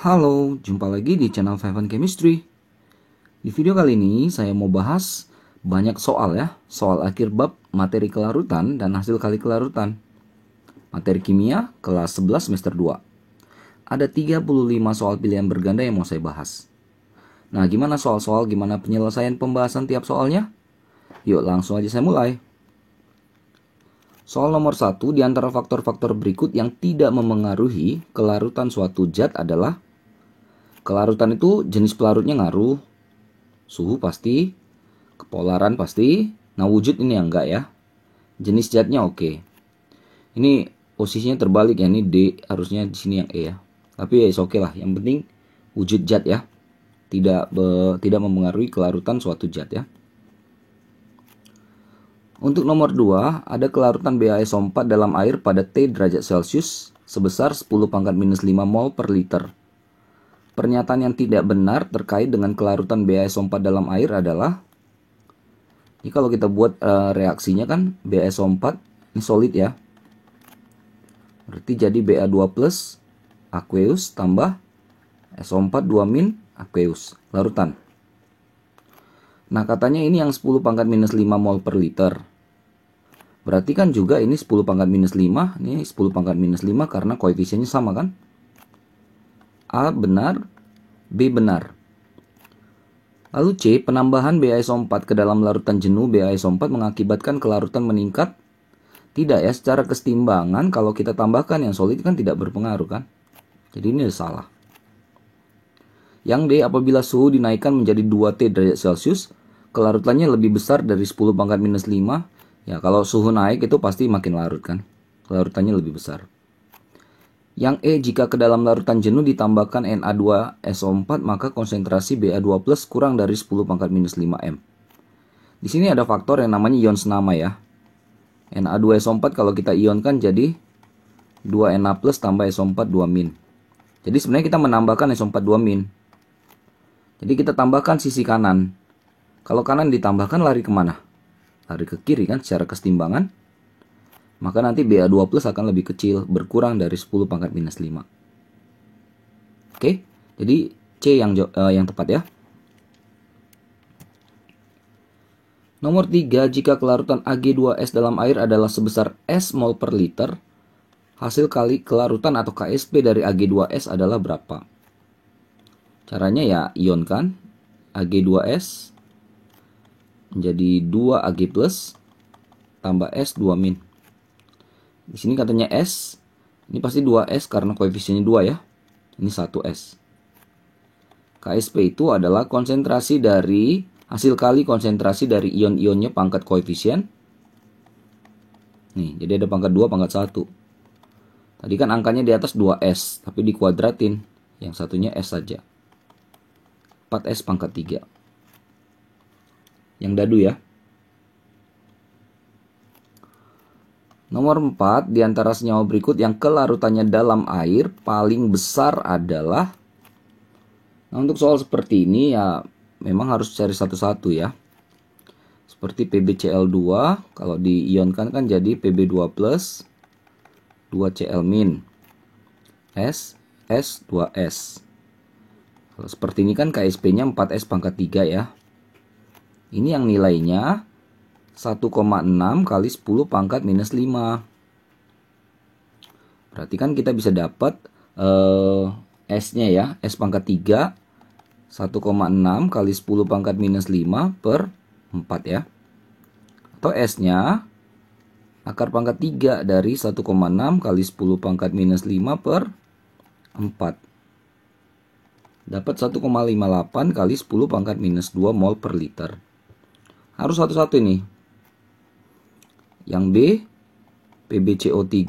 Halo, jumpa lagi di channel Five Chemistry. Di video kali ini saya mau bahas banyak soal ya, soal akhir bab materi kelarutan dan hasil kali kelarutan. Materi kimia kelas 11 semester 2. Ada 35 soal pilihan berganda yang mau saya bahas. Nah, gimana soal-soal, gimana penyelesaian pembahasan tiap soalnya? Yuk langsung aja saya mulai. Soal nomor 1, di antara faktor-faktor berikut yang tidak memengaruhi kelarutan suatu zat adalah: kelarutan itu jenis pelarutnya ngaruh, suhu pasti, kepolaran pasti, nah wujud ini enggak ya. Jenis zatnya oke. Ini posisinya terbalik ya, ini D, harusnya di sini yang E ya. Tapi ya oke lah, yang penting wujud zat ya. Tidak mempengaruhi kelarutan suatu zat ya. Untuk nomor 2, ada kelarutan BaSO4 dalam air pada T derajat Celcius sebesar 10⁻⁵ mol per liter. Pernyataan yang tidak benar terkait dengan kelarutan BaSO4 dalam air adalah, ini kalau kita buat reaksinya kan BaSO4 ini solid ya. Berarti jadi Ba2 plus aqueous tambah SO4 2- aqueous, larutan. Nah, katanya ini yang 10⁻⁵ mol per liter. Berarti kan juga ini 10⁻⁵, ini 10⁻⁵ karena koefisiennya sama kan? A benar, B benar. Lalu C, penambahan BaSO4 ke dalam larutan jenuh BaSO4 mengakibatkan kelarutan meningkat? Tidak ya, secara kesetimbangan kalau kita tambahkan yang solid kan tidak berpengaruh kan? Jadi ini salah. Yang D, apabila suhu dinaikkan menjadi 2T derajat Celcius, kelarutannya lebih besar dari 10⁻⁵. Ya, kalau suhu naik itu pasti makin larut kan? Kelarutannya lebih besar. Yang E, jika ke dalam larutan jenuh ditambahkan Na2SO4, maka konsentrasi Ba2 plus kurang dari 10⁻⁵ m. Di sini ada faktor yang namanya ion senama ya. Na2SO4 kalau kita ionkan jadi 2Na plus tambah SO4 2-. Jadi sebenarnya kita menambahkan SO4 2-. Jadi kita tambahkan sisi kanan. Kalau kanan ditambahkan lari kemana? Lari ke kiri kan secara kesetimbangan. Maka nanti Ba2 plus akan lebih kecil, berkurang dari 10⁻⁵. Oke, jadi C yang tepat ya. Nomor 3, jika kelarutan Ag2S dalam air adalah sebesar S mol per liter, hasil kali kelarutan atau Ksp dari Ag2S adalah berapa? Caranya ya ionkan Ag2S menjadi 2Ag plus tambah S 2-. Di sini katanya S, ini pasti 2S karena koefisiennya 2 ya. Ini 1S. Ksp itu adalah konsentrasi dari hasil kali konsentrasi dari ion-ionnya pangkat koefisien. Nih, jadi ada pangkat 2, pangkat 1. Tadi kan angkanya di atas 2S, tapi dikuadratin. Yang satunya S saja. 4S pangkat 3. Yang dadu ya. Nomor 4, di antara senyawa berikut yang kelarutannya dalam air paling besar adalah. Nah, untuk soal seperti ini ya memang harus cari satu-satu ya. Seperti PbCl2, kalau diionkan kan jadi Pb2 plus 2Cl-. S, S, 2S. Kalau seperti ini kan Ksp-nya 4S pangkat 3 ya. Ini yang nilainya 1,6 kali 10⁻⁵. Berarti kan kita bisa dapat S-nya ya, S pangkat 3 1,6 kali 10⁻⁵ per 4 ya. Atau S-nya akar pangkat 3 dari 1,6 kali 10⁻⁵ per 4. Dapat 1,58 kali 10⁻⁻2 mol per liter. Harus satu-satu ini. Yang B, PbCO3,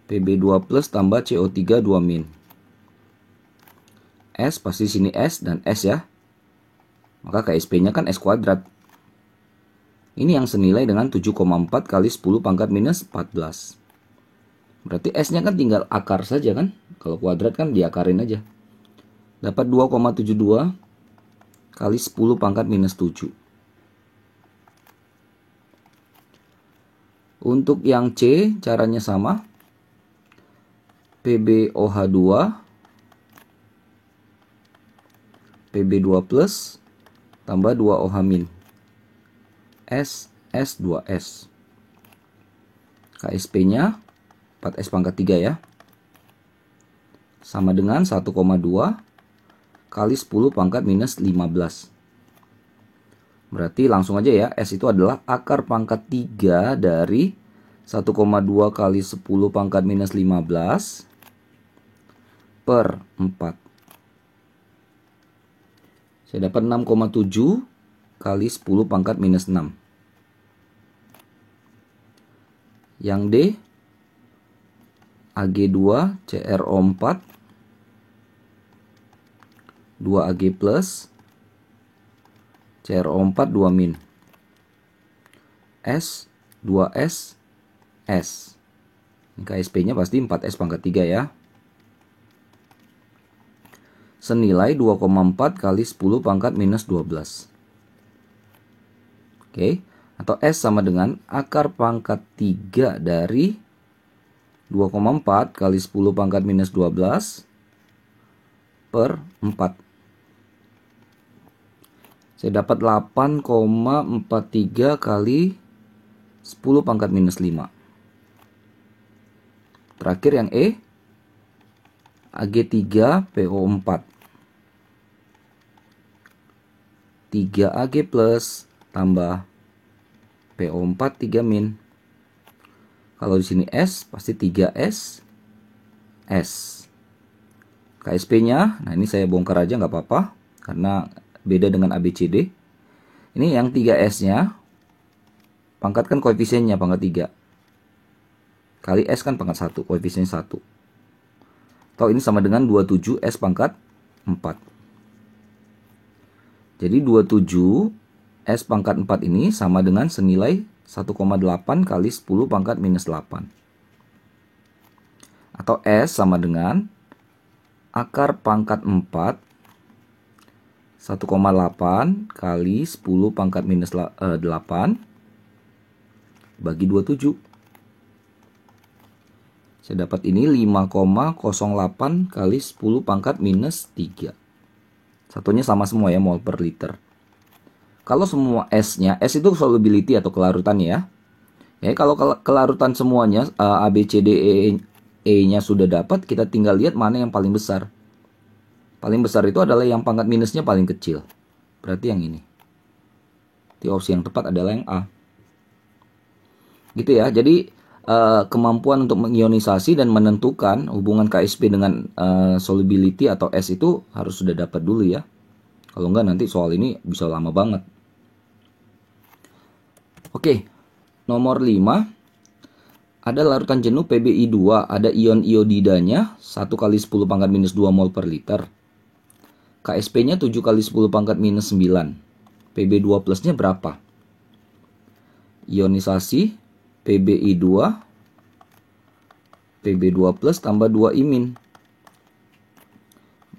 Pb2 plus tambah CO3 2-. S pasti sini S dan S ya. Maka Ksp-nya kan S kuadrat. Ini yang senilai dengan 7,4 kali 10⁻⁻14. Berarti S-nya kan tinggal akar saja kan. Kalau kuadrat kan diakarin aja. Dapat 2,72 kali 10⁻⁻7. Untuk yang C caranya sama. PbOH2 Pb2 plus tambah 2OH min S2S. KSP nya 4S pangkat 3 ya, sama dengan 1,2 kali 10 pangkat minus 15. Berarti langsung aja ya, S itu adalah akar pangkat 3 dari 1,2 kali 10 pangkat minus 15 per 4. Saya dapat 6,7 kali 10 pangkat minus 6. Yang D, Ag2 CrO4 2Ag plus CrO4 2 min S 2S S. KSP nya pasti 4S pangkat 3 ya, senilai 2,4 kali 10 pangkat minus 12. Oke, atau S sama dengan akar pangkat 3 dari 2,4 kali 10 pangkat minus 12 per 4. Saya dapat 8,43 kali 10 pangkat minus 5. Terakhir yang E, Ag3 PO4 3Ag plus tambah PO4 3 min. Kalau di sini S pasti 3S S. KSP-nya, nah ini saya bongkar aja nggak apa-apa karena beda dengan ABCD. Ini yang 3S-nya pangkatkan koefisiennya pangkat 3. Kali S kan pangkat 1, koefisiennya 1. Atau ini sama dengan 27 S pangkat 4. Jadi 27 S pangkat 4 ini sama dengan senilai 1,8 kali 10 pangkat minus 8. Atau S sama dengan akar pangkat 4 1,8 kali 10 pangkat minus 8 bagi 27. Saya dapat ini 5,08 kali 10 pangkat minus 3. Satunya sama semua ya, mol per liter. Kalau semua S-nya, S itu solubility atau kelarutan ya. Ya, kalau kelarutan semuanya A, B, C, D, E-nya sudah dapat, kita tinggal lihat mana yang paling besar. Paling besar itu adalah yang pangkat minusnya paling kecil. Berarti yang ini. Jadi opsi yang tepat adalah yang A. Gitu ya. Jadi kemampuan untuk mengionisasi dan menentukan hubungan KSP dengan solubility atau S itu harus sudah dapat dulu ya. Kalau enggak nanti soal ini bisa lama banget. Oke, nomor 5. Ada larutan jenuh PbI2, ada ion iodidanya 1 kali 10 pangkat minus 2 mol per liter. KSP-nya 7 kali 10 pangkat minus 9. Pb2 plusnya berapa? Ionisasi PbI2 Pb2 plus tambah 2 imin.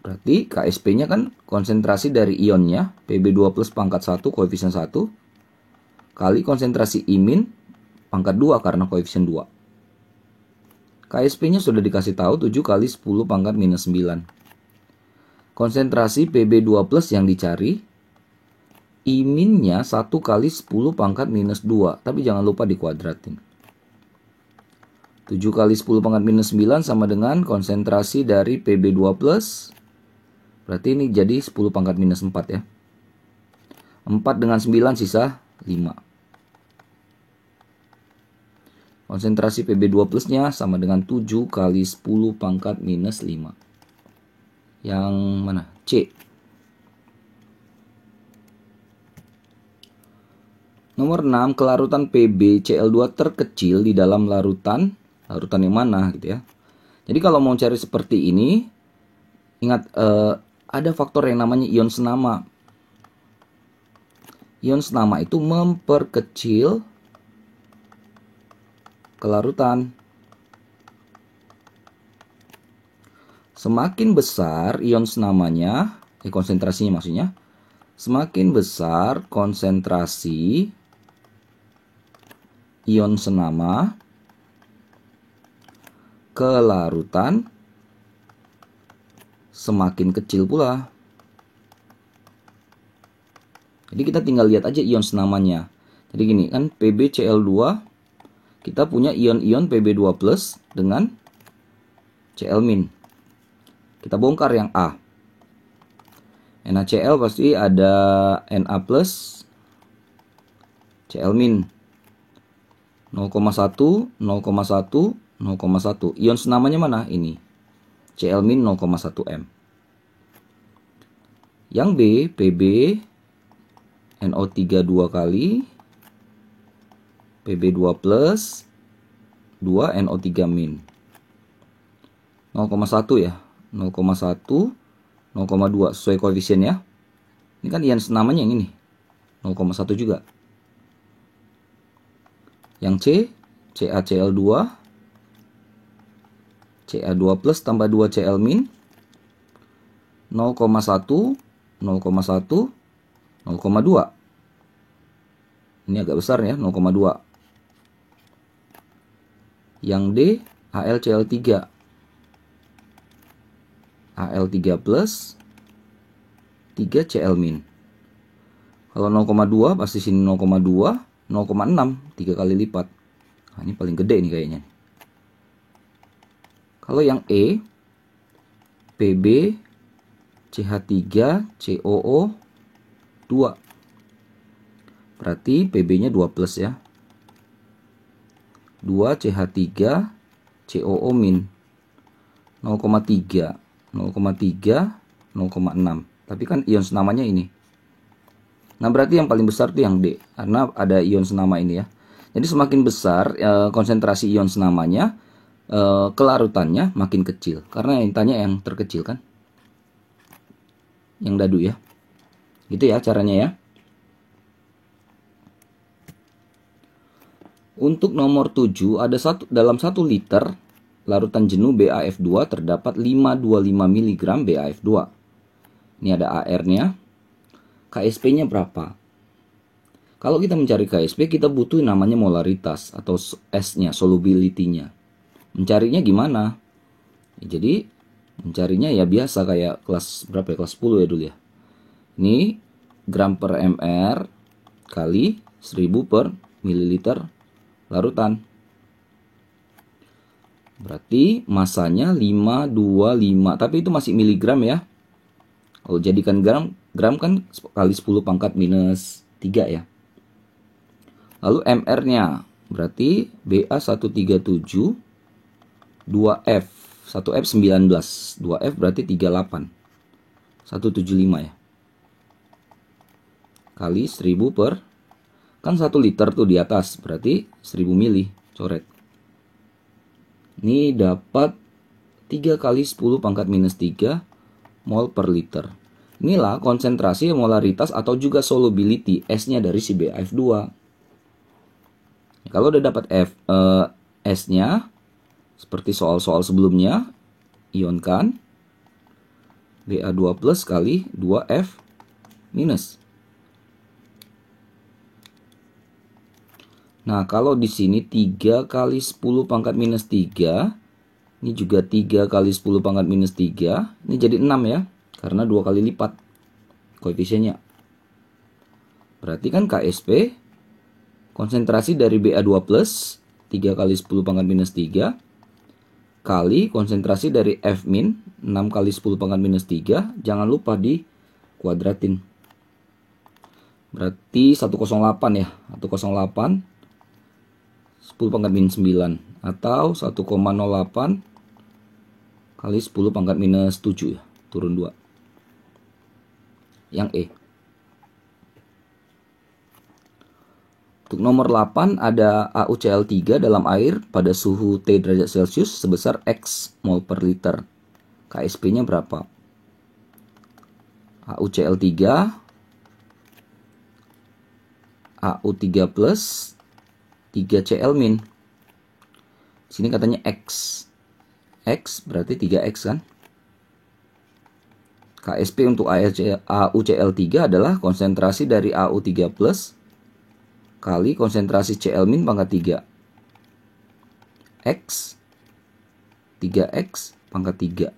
Berarti KSP-nya kan konsentrasi dari ionnya Pb2 plus pangkat 1 koefisien 1 kali konsentrasi imin pangkat 2 karena koefisien 2. KSP-nya sudah dikasih tahu 7 kali 10 pangkat minus 9. Konsentrasi Pb2 plus yang dicari, iminnya 1 kali 10 pangkat minus 2. Tapi jangan lupa dikuadratin. 7 kali 10 pangkat minus 9 sama dengan konsentrasi dari Pb2 plus. Berarti ini jadi 10 pangkat minus 4 ya. 4 dengan 9 sisa 5. Konsentrasi Pb2 plusnya sama dengan 7 kali 10 pangkat minus 5. Yang mana? C. Nomor 6, kelarutan PbCl2 terkecil di dalam larutan yang mana gitu ya. Jadi kalau mau cari seperti ini, ingat ada faktor yang namanya ion senama. Ion senama itu memperkecil kelarutan. Semakin besar ion senamanya, konsentrasinya maksudnya, semakin besar konsentrasi ion senama, kelarutan semakin kecil pula. Jadi kita tinggal lihat aja ion senamanya. Jadi gini kan, PbCl2 kita punya ion-ion Pb2+ dengan Cl-. Kita bongkar yang A. NaCl pasti ada Na+, Cl-. 0,1, 0,1, 0,1. Ion senamanya mana? Ini. Cl- 0,1m. Yang B, Pb NO3 2 kali, Pb2+, 2 NO3-. 0,1 ya. 0,1, 0,2 sesuai koefisien ya. Ini kan ion senamanya yang ini. 0,1 juga. Yang C, CaCl2, Ca2+ tambah 2 Cl-. 0,1, 0,1, 0,2. Ini agak besar ya, 0,2. Yang D, AlCl3. Al3+, 3 Cl-. Kalau 0,2 pasti sini 0,2, 0,6, 3 kali lipat. Nah, ini paling gede nih kayaknya. Kalau yang E, Pb CH3 COO 2. Berarti Pb-nya 2+ ya. 2 CH3 COO-. 0,3, 0,3, 0,6. Tapi kan ion senamanya ini. Nah, berarti yang paling besar itu yang D, karena ada ion senama ini ya. Jadi semakin besar konsentrasi ion senamanya, kelarutannya makin kecil. Karena yang tanya yang terkecil kan. Yang dadu ya. Gitu ya caranya ya. Untuk nomor 7, dalam 1 liter larutan jenuh BaF2 terdapat 525 mg BaF2. Ini ada AR-nya. KSP-nya berapa? Kalau kita mencari KSP, kita butuh namanya molaritas atau S-nya, solubility-nya. Mencarinya gimana? Jadi mencarinya ya biasa kayak kelas berapa ya? Kelas 10 ya dulu ya. Ini gram per mr kali 1000 per mililiter larutan. Berarti masanya 525, tapi itu masih miligram ya. Kalau jadikan gram kan kali 10⁻³ ya. Lalu mr-nya berarti Ba137 2F. 1F 19, 2F berarti 38. 175 ya. Kali 1000 per, kan 1 liter tuh di atas, berarti 1000 mili, coret. Ini dapat 3 kali 10⁻³ mol per liter. Inilah konsentrasi molaritas atau juga solubility S-nya dari si BaF2. Kalau udah dapat S-nya, seperti soal-soal sebelumnya, ionkan Ba2+ kali 2F-. Nah, kalau di sini 3 kali 10⁻³ ini juga 3 kali 10⁻³, ini jadi 6 ya, karena 2 kali lipat koefisiennya. Berarti kan KSP, konsentrasi dari Ba2+, 3 kali 10⁻³ kali konsentrasi dari F-, 6 kali 10⁻³, jangan lupa di kuadratin. Berarti 108 ya, 108 10⁻⁹ atau 1,08 kali 10⁻⁷ ya, turun 2. Yang E. Untuk nomor 8 ada AuCl3 dalam air pada suhu T derajat Celcius sebesar X mol per liter. KSP-nya berapa? AuCl3 Au3+, 3 Cl-. Sini katanya X. X berarti 3X kan? KSP untuk AuCl3 adalah konsentrasi dari Au3+ kali konsentrasi Cl- pangkat 3. X 3X pangkat 3.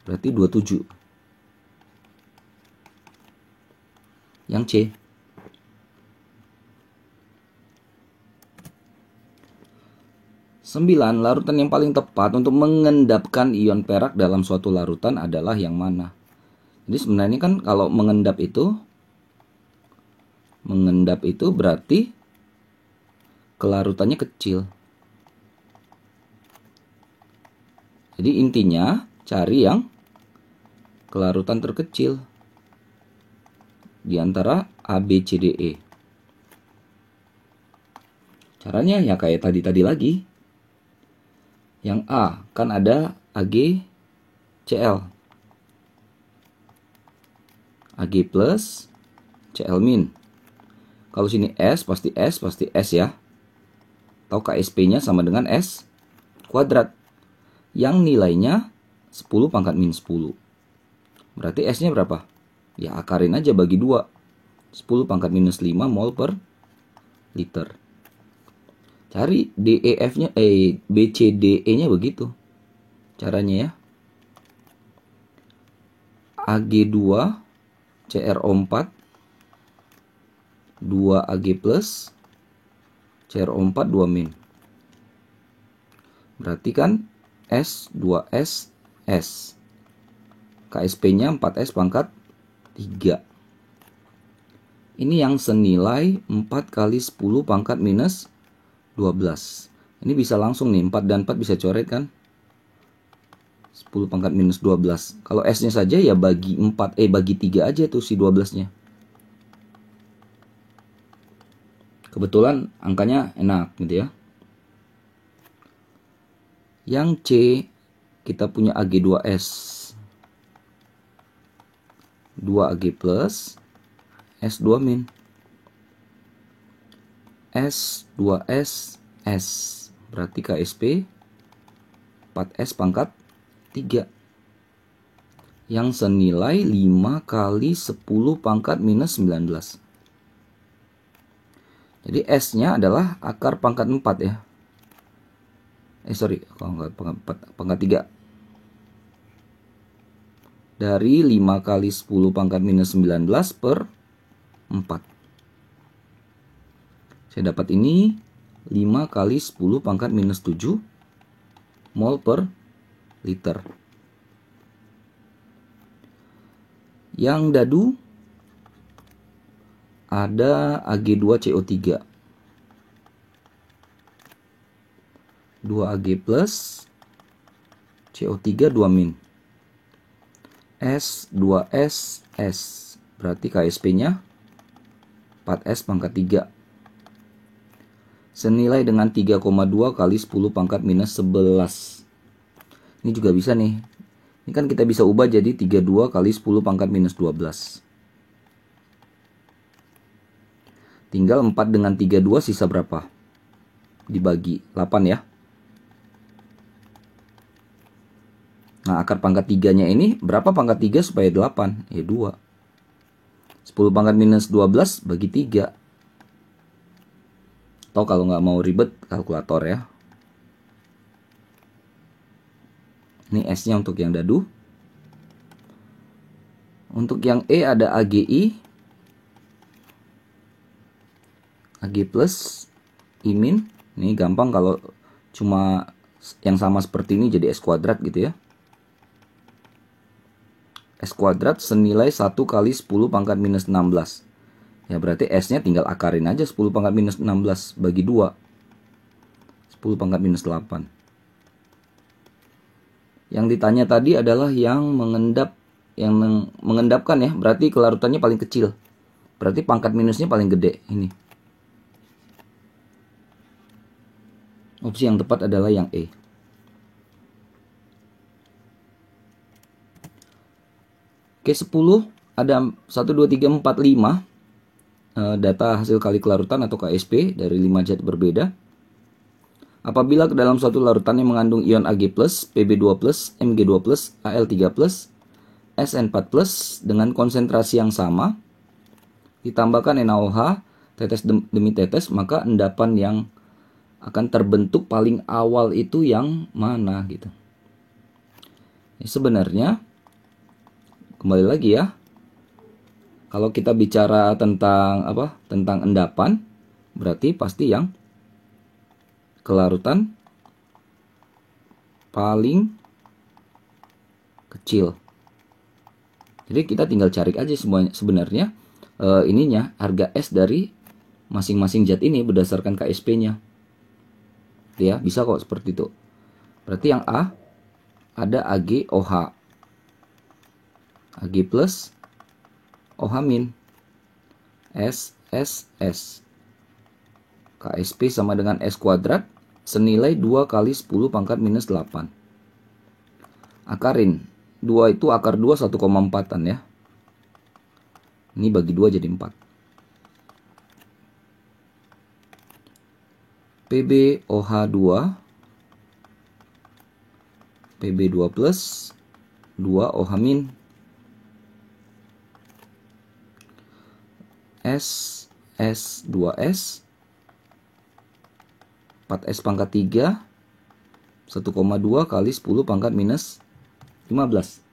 Berarti 27. Yang C. 9. Larutan yang paling tepat untuk mengendapkan ion perak dalam suatu larutan adalah yang mana? Jadi sebenarnya kan kalau mengendap itu berarti kelarutannya kecil. Jadi intinya cari yang kelarutan terkecil di antara A, B, C, D, E. Caranya ya kayak tadi lagi. Yang A kan ada AgCl. Ag plus Cl min. Kalau sini S pasti S ya. Atau KSP-nya sama dengan S kuadrat. Yang nilainya 10 pangkat min 10. Berarti S-nya berapa? Ya akarin aja bagi 2. 10 pangkat minus 5 mol per liter. Cari DEF-nya, BCDE-nya begitu. Caranya ya. Ag2 CrO4 2 Ag plus CrO4 2 min. Berarti kan S 2S S. KSP-nya 4S pangkat 3. Ini yang senilai 4 kali 10 pangkat minus 12. Ini bisa langsung nih, 4 dan 4 bisa coret kan? 10 pangkat minus 12. Kalau S-nya saja ya bagi 4, bagi 3 aja tuh si 12-nya. Kebetulan angkanya enak gitu ya. Yang C kita punya Ag2S. 2 Ag plus S2 min. S 2S S. Berarti KSP 4S pangkat 3. Yang senilai 5 kali 10 pangkat minus 19. Jadi S-nya adalah akar pangkat 4 ya. Pangkat 3. Dari 5 kali 10 pangkat minus 19 per 4. Saya dapat ini 5 kali 10 pangkat minus 7 mol per liter. Yang dadu ada Ag2CO3. 2 Ag plus CO3 2 min. S 2S S. Berarti KSP-nya 4S pangkat 3. Senilai dengan 3,2 kali 10 pangkat minus 11. Ini juga bisa nih. Ini kan kita bisa ubah jadi 32 kali 10 pangkat minus 12. Tinggal 4 dengan 32 sisa berapa? Dibagi 8 ya. Nah akar pangkat 3-nya ini berapa pangkat 3 supaya 8? Ya 2. 10 pangkat minus 12 bagi 3. Atau kalau nggak mau ribet, kalkulator ya. Ini S-nya untuk yang dadu. Untuk yang E ada AgI. Ag plus I min. Ini gampang kalau cuma yang sama seperti ini jadi S kuadrat gitu ya. S kuadrat senilai 1 kali 10 pangkat minus 16. Ya berarti S-nya tinggal akarin aja 10 pangkat minus 16 bagi 2. 10 pangkat minus 8. Yang ditanya tadi adalah yang mengendapkan ya. Berarti kelarutannya paling kecil. Berarti pangkat minusnya paling gede. Ini. Opsi yang tepat adalah yang E. Oke 10 ada 1, 2, 3, 4, 5. Data hasil kali kelarutan atau KSP dari 5 zat berbeda. Apabila ke dalam suatu larutan yang mengandung ion Ag+, Pb2+, Mg2+, Al3+, SN4+, dengan konsentrasi yang sama, ditambahkan NaOH tetes demi tetes, maka endapan yang akan terbentuk paling awal itu yang mana gitu. Sebenarnya kembali lagi ya, kalau kita bicara tentang apa? Tentang endapan, berarti pasti yang kelarutan paling kecil. Jadi kita tinggal cari aja semuanya sebenarnya ininya harga S dari masing-masing zat ini berdasarkan KSP-nya. Ya, bisa kok seperti itu. Berarti yang A ada AgOH. Ag plus OH min. S. KSP sama dengan S kuadrat senilai 2 kali 10 pangkat minus 8. Akarin. 2 itu akar 2 1,4-an ya. Ini bagi 2 jadi 4. PbOH2 Pb2 plus 2 OH min. S2S 4S pangkat 3 1,2 kali 10 pangkat minus 15.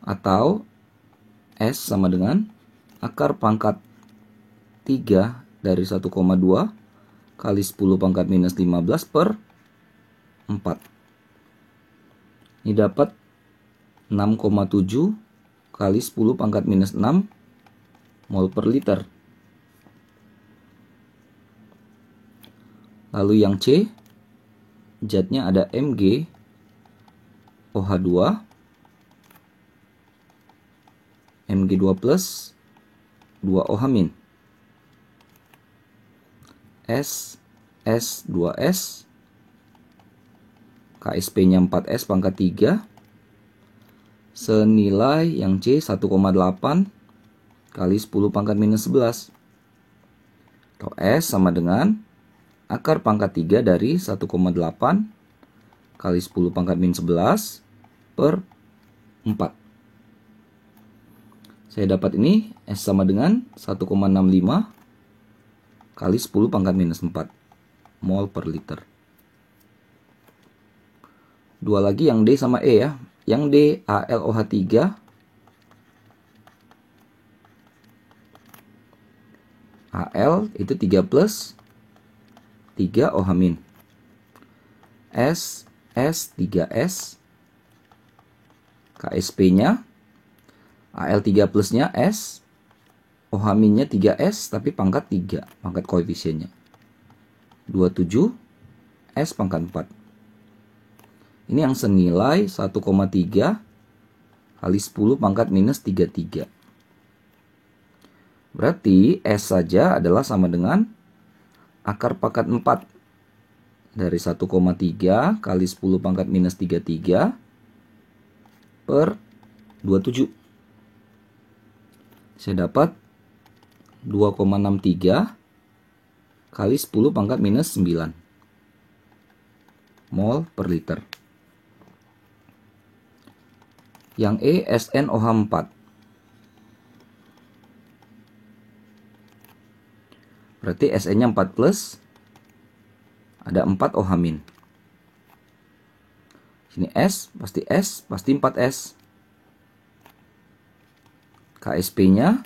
Atau S sama dengan akar pangkat 3 dari 1,2 kali 10 pangkat minus 15 per 4. Ini dapat 6,7 kali 10 pangkat minus 6 mol per liter. Lalu yang C, zatnya ada Mg OH2 Mg2 plus 2 OH min. S2S KSP-nya 4S pangkat 3 senilai yang C 1,8 kali 10 pangkat minus 11. Atau S sama dengan akar pangkat 3 dari 1,8 kali 10 pangkat minus 11 per 4. Saya dapat ini S sama dengan 1,65 kali 10 pangkat minus 4 mol per liter. Dua lagi yang D sama E ya. Yang D AlOH3 Al itu 3 plus 3 OH min. S3S KSP-nya Al3 plusnya S, OH minnya 3S tapi pangkat 3, pangkat koefisiennya 27 S pangkat 4. Ini yang senilai 1,3 kali 10 pangkat minus 33. Berarti S saja adalah sama dengan akar pangkat 4 dari 1,3 kali 10 pangkat minus 33 per 27. Saya dapat 2,63 kali 10 pangkat minus 9 mol per liter. Yang E SnOH4. Berarti Sn-nya 4 plus ada 4 OH min. Sini S, pasti 4S. KSP-nya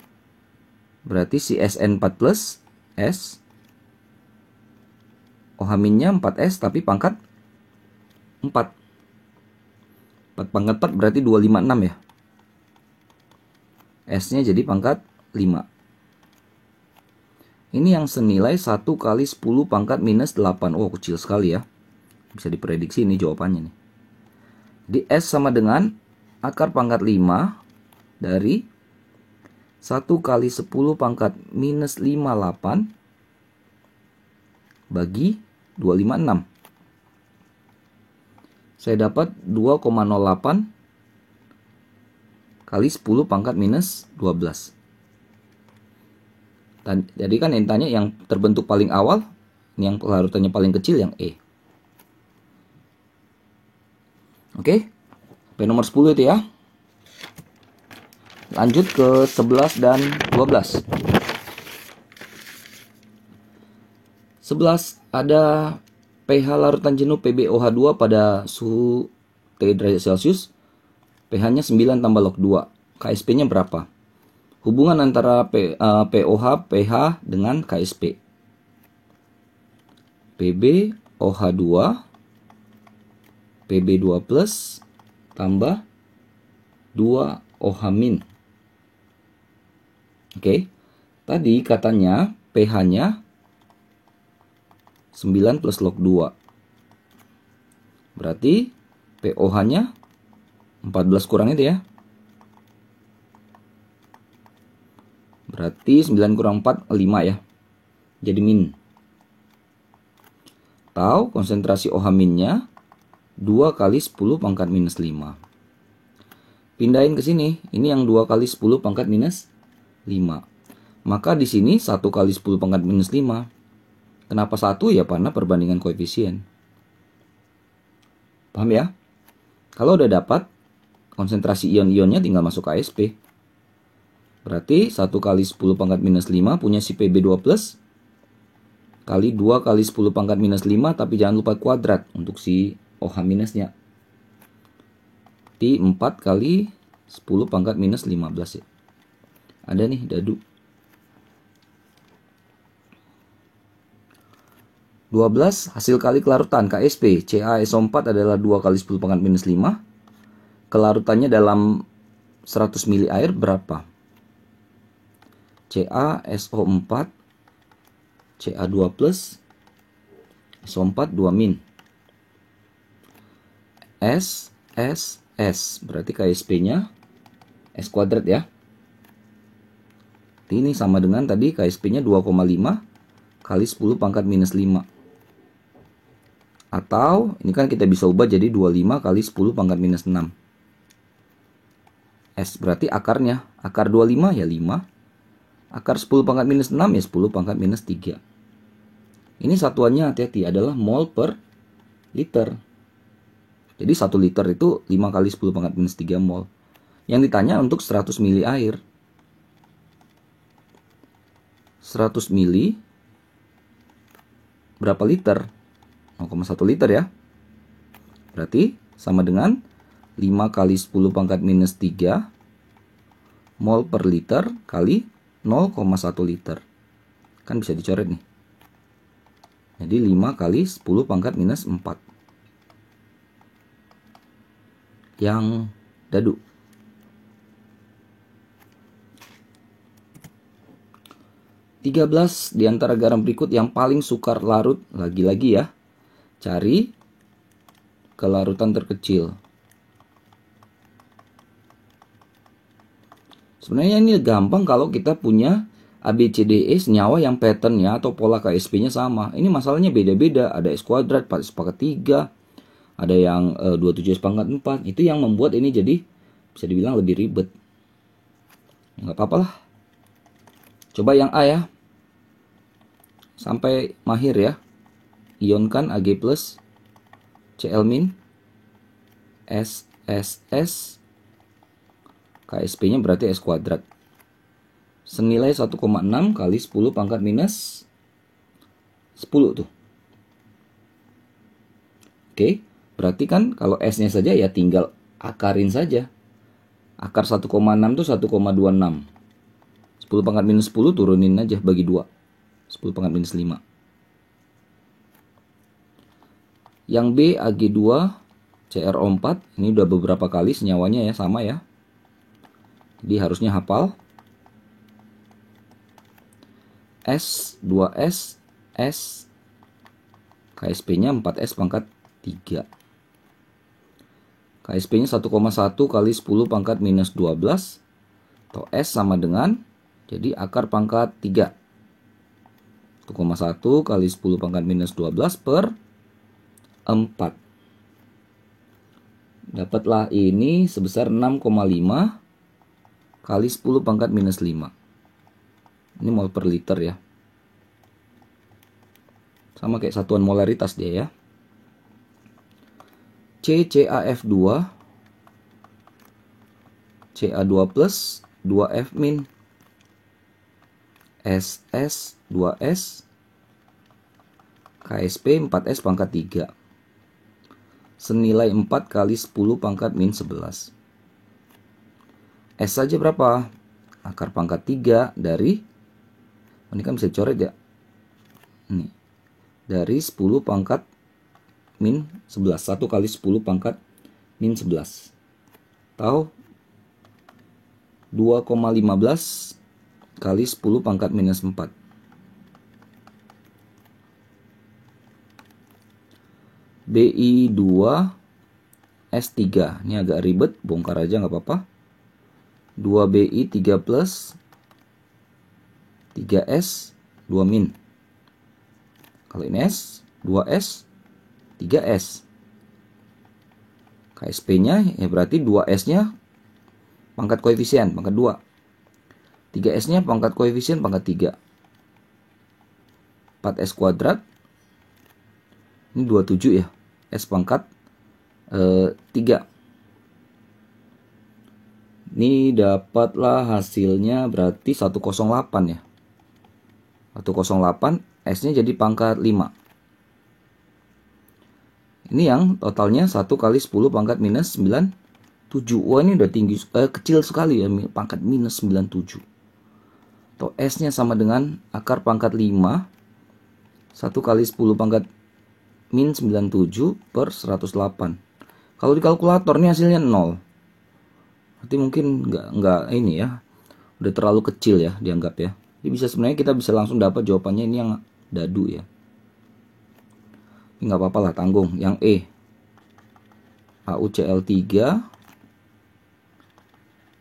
berarti si Sn 4 plus S. OH min-nya 4S tapi pangkat 4. 4 pangkat 4 berarti 256 ya. S-nya jadi pangkat 5. Ini yang senilai 1 kali 10 pangkat minus 8. Oh, kecil sekali ya. Bisa diprediksi ini jawabannya nih. Jadi S sama dengan akar pangkat 5 dari 1 kali 10 pangkat minus 58 bagi 256. Saya dapat 2,08 kali 10 pangkat minus 12. Jadi kan yang tanya yang terbentuk paling awal, ini yang kelarutannya paling kecil yang E. Oke, sampai nomor 10 itu ya. Lanjut ke 11 dan 12. 11 ada pH larutan jenuh PbOH2 pada suhu T derajat Celcius, pH-nya 9 tambah log 2. KSP-nya berapa? Hubungan antara pOH, pH dengan KSP. Pb OH2 Pb2 plus tambah 2 OH min. Oke. Tadi katanya pH-nya 9 plus log 2. Berarti pOH-nya 14 kurang itu ya. Berarti 9 kurang 4, 5 ya. Jadi min. Atau konsentrasi OH minnya 2 kali 10 pangkat minus 5. Pindahin ke sini. Ini yang 2 kali 10 pangkat minus 5. Maka di sini 1 kali 10 pangkat minus 5. Kenapa 1? Ya karena perbandingan koefisien. Paham ya? Kalau udah dapat, konsentrasi ion-ionnya tinggal masuk KSP. Berarti 1 kali 10 pangkat minus 5 punya si Pb2 plus kali 2 kali 10 pangkat minus 5, tapi jangan lupa kuadrat untuk si OH minusnya. Di 4 kali 10 pangkat minus 15 ya. Ada nih dadu. 12 hasil kali kelarutan KSP CaSO4 adalah 2 kali 10 pangkat minus 5. Kelarutannya dalam 100 ml air berapa? CaSO4 Ca2 plus SO4 2 min. S berarti KSP-nya S kuadrat ya. Ini sama dengan tadi KSP-nya 2,5 kali 10 pangkat minus 5. Atau ini kan kita bisa ubah jadi 25 kali 10 pangkat minus 6. S berarti akarnya. Akar 25 ya 5. Akar 10 pangkat minus 6 ya 10 pangkat minus 3. Ini satuannya hati-hati adalah mol per liter. Jadi 1 liter itu 5 kali 10 pangkat minus 3 mol. Yang ditanya untuk 100 ml air. 100 ml berapa liter? 0,1 liter ya. Berarti sama dengan 5 kali 10 pangkat minus 3 mol per liter kali 0,1 liter. Kan bisa dicoret nih. Jadi 5 kali 10 pangkat minus 4. Yang dadu. Di antara garam berikut yang paling sukar larut. Lagi-lagi ya. Cari kelarutan terkecil. Sebenarnya ini gampang kalau kita punya ABCDE senyawa yang patternnya atau pola KSP-nya sama. Ini masalahnya beda-beda. Ada S kuadrat, 4S pangkat 3. Ada yang 27S pangkat 4. Itu yang membuat ini jadi bisa dibilang lebih ribet. Nggak apa-apa lah. Coba yang A ya. Sampai mahir ya. Ionkan Ag plus Cl min SSS. KSP-nya berarti S kuadrat. Senilai 1,6 kali 10 pangkat minus 10 tuh. Oke, berarti kan kalau S-nya saja ya tinggal akarin saja. Akar 1,6 tuh 1,26. 10 pangkat minus 10 turunin aja bagi 2. 10 pangkat minus 5. Yang B Ag2 CrO4. Ini udah beberapa kali senyawanya ya, sama ya. Jadi harusnya hafal. S, 2S, S, KSP-nya 4S pangkat 3. KSP-nya 1,1 kali 10 pangkat minus 12. Atau S sama dengan, jadi akar pangkat 3. 1,1 kali 10 pangkat minus 12 per 4. Dapatlah ini sebesar 6,5 kali 10 pangkat minus 5. Ini mol per liter ya. Sama kayak satuan molaritas dia ya. CaF2 Ca2 plus 2F min SS 2S KSP 4S pangkat 3. senilai 4 kali 10 pangkat min 11. S saja berapa? Akar pangkat 3 dari, ini kan bisa dicoret ya. Ini, dari 10 pangkat min 11. 1 kali 10 pangkat min 11. Tahu? 2,15 kali 10 pangkat minus 4. BI 2 S3. Ini agak ribet, bongkar aja nggak apa-apa. 2BI 3 plus 3S 2 min. Kalau ini S, 2S, 3S. KSP-nya ya berarti 2S-nya pangkat koefisien, pangkat 2. 3S-nya pangkat koefisien, pangkat 3. 4S kuadrat. Ini 27 ya. S pangkat 3. Ini dapatlah hasilnya berarti 108 ya. 108, S-nya jadi pangkat 5. Ini yang totalnya 1 kali 10 pangkat minus 97. Wah, ini udah tinggi, kecil sekali ya, pangkat minus 97. Atau S-nya sama dengan akar pangkat 5. 1 kali 10 pangkat min 97 per 108. Kalau di kalkulator ini hasilnya 0. Berarti mungkin nggak ini ya, udah terlalu kecil ya dianggap ya. Jadi sebenarnya kita bisa langsung dapat jawabannya ini yang dadu ya. Ini nggak apa-apa lah, tanggung. Yang E, AuCl3,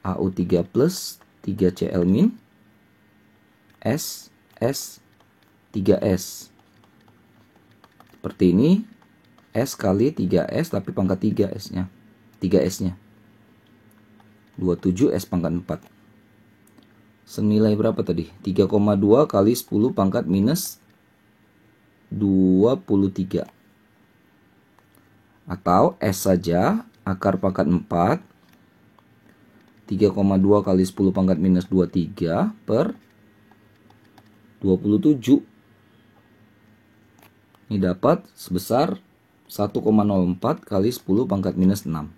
AU3 plus 3Cl min, S, 3S. Seperti ini, S kali 3S tapi pangkat 3S-nya. 3S-nya. 27 S pangkat 4. Senilai berapa tadi? 3,2 kali 10 pangkat minus 23. Atau S saja, akar pangkat 4. 3,2 kali 10 pangkat minus 23 per 27. Ini dapat sebesar 1,04 kali 10 pangkat minus 6.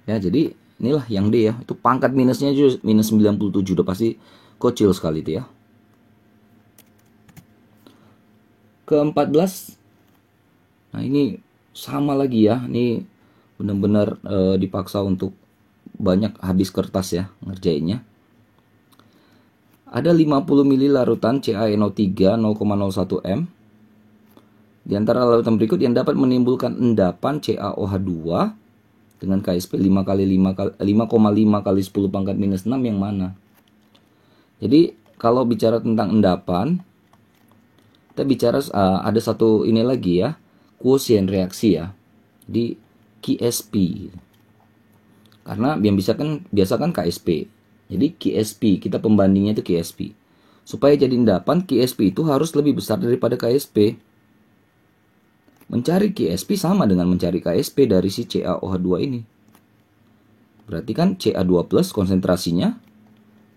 Ya, jadi inilah yang D ya. Itu pangkat minusnya juga minus 97. Udah pasti kecil sekali itu ya. Ke-14. Nah, ini sama lagi ya. Ini benar-benar dipaksa untuk banyak habis kertas ya ngerjainnya. Ada 50 ml larutan CaNO3 0,01 M. Di antara larutan berikut yang dapat menimbulkan endapan CaOH2 dengan KSP 5,5 kali 10 pangkat minus 6 yang mana? Jadi kalau bicara tentang endapan, kita bicara ada satu ini lagi ya, kuosien reaksi ya. Di KSP. Karena yang biasa kan KSP. Jadi KSP, kita pembandingnya itu KSP. Supaya jadi endapan, KSP itu harus lebih besar daripada KSP. Mencari KSP sama dengan mencari KSP dari si CaOH2 ini. Berarti kan Ca2 plus konsentrasinya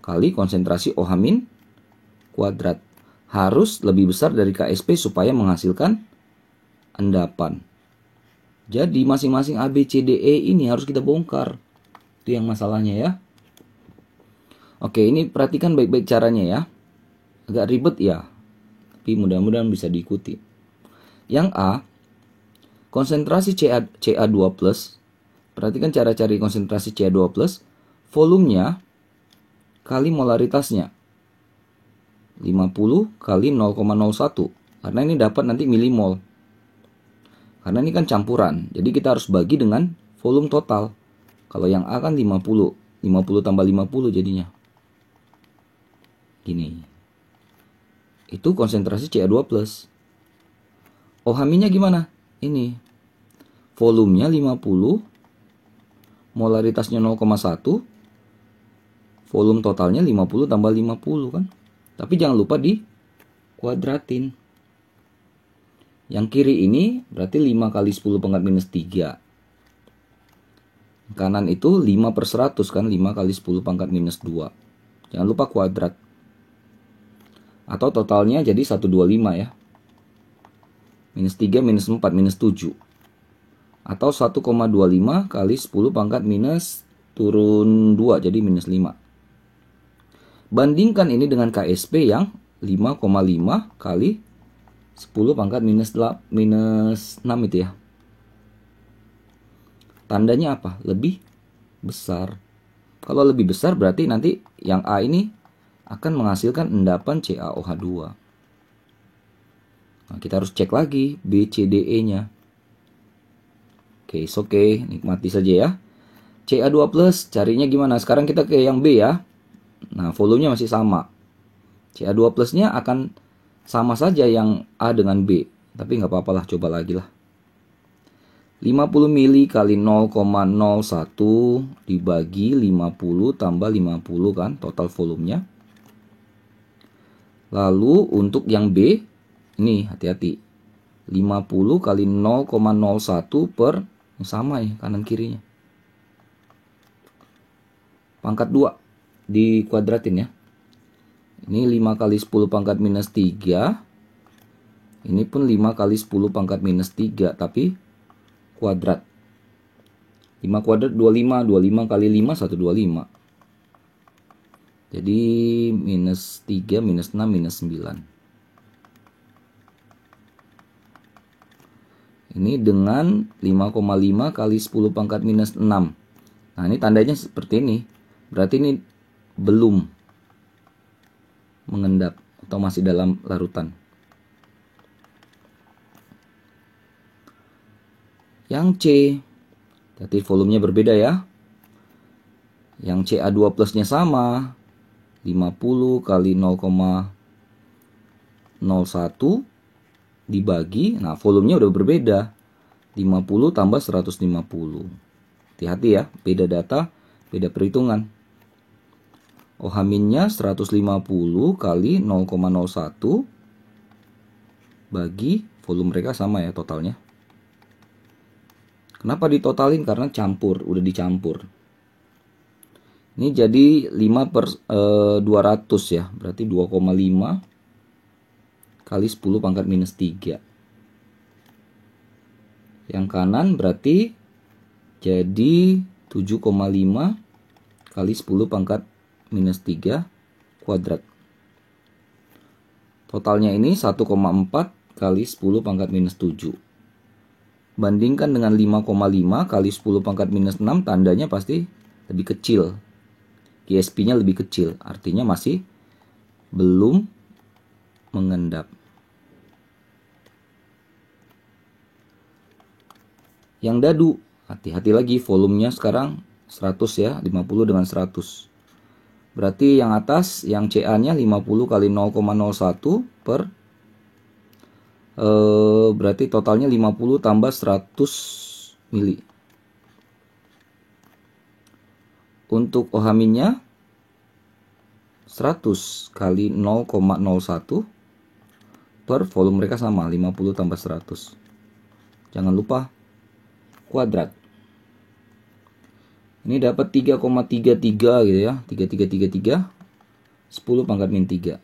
kali konsentrasi OH- kuadrat. Harus lebih besar dari KSP supaya menghasilkan endapan. Jadi masing-masing A, B, C, D, E ini harus kita bongkar. Itu yang masalahnya ya. Oke, ini perhatikan baik-baik caranya ya. Agak ribet ya, tapi mudah-mudahan bisa diikuti. Yang A, konsentrasi Ca2 plus. Perhatikan cara cari konsentrasi Ca2 plus. Volumenya kali molaritasnya. 50 kali 0,01. Karena ini dapat nanti milimol. Karena ini kan campuran. Jadi kita harus bagi dengan volume total. Kalau yang A kan 50. 50 tambah 50 jadinya. Gini. Itu konsentrasi Ca2 plus. OH-nya gimana? Ini. Volumenya 50. Molaritasnya 0,1. Volume totalnya 50 tambah 50 kan. Tapi jangan lupa di kuadratin. Yang kiri ini berarti 5 kali 10 pangkat minus 3. Kanan itu 5 per 100 kan. 5 kali 10 pangkat minus 2. Jangan lupa kuadrat. Atau totalnya jadi 125 ya. minus 3, minus 4, minus 7. Atau 1,25 kali 10 pangkat minus turun 2, jadi minus 5. Bandingkan ini dengan KSP yang 5,5 kali 10 pangkat minus 6 itu ya. Tandanya apa? Lebih besar. Kalau lebih besar berarti nanti yang A ini akan menghasilkan endapan CaOH2. Nah, kita harus cek lagi B, C, D, E-nya. Oke, oke, nikmati saja ya. Ca2 plus, carinya gimana? Sekarang kita ke yang B ya. Nah, volumenya masih sama. Ca2 plusnya akan sama saja yang A dengan B. Tapi nggak apa-apa lah, coba lagi lah. 50 mili kali 0,01 dibagi 50 tambah 50 kan, total volumenya. Lalu untuk yang B, ini hati-hati. 50 kali 0,01 per, sama ya kanan kirinya. Pangkat 2 dikuadratin ya. Ini 5 kali 10 pangkat minus 3. Ini pun 5 kali 10 pangkat minus 3, tapi kuadrat. 5 kuadrat 25, 25 kali 5 125. Jadi minus 3, minus 6, minus 9. Ini dengan 5,5 kali 10 pangkat minus 6. Nah, ini tandanya seperti ini. Berarti ini belum mengendap atau masih dalam larutan. Yang C, jadi volumenya berbeda ya. Yang Ca2 plusnya sama. 50 kali 0,01 dibagi, nah volumenya udah berbeda. 50 tambah 150. Hati-hati ya, beda data, beda perhitungan. OH-nya 150 kali 0,01 bagi volume mereka sama ya totalnya. Kenapa ditotalin? Karena campur, udah dicampur. Ini jadi 5 per 200 ya, berarti 2,5 kali 10 pangkat minus 3. Yang kanan berarti jadi 7,5 kali 10 pangkat minus 3 kuadrat. Totalnya ini 1,4 kali 10 pangkat minus 7. Bandingkan dengan 5,5 kali 10 pangkat minus 6, tandanya pasti lebih kecil. GSP-nya lebih kecil, artinya masih belum mengendap. Yang dadu, hati-hati lagi, volumenya sekarang 100 ya, 50 dengan 100. Berarti yang atas, yang Ca-nya 50 kali 0,01 per berarti totalnya 50 tambah 100 mili. Untuk OH-nya 100 kali 0,01 per volume mereka sama, 50 tambah 100. Jangan lupa kuadrat. Ini dapat 3,33 gitu ya, 3333 10 pangkat min 3.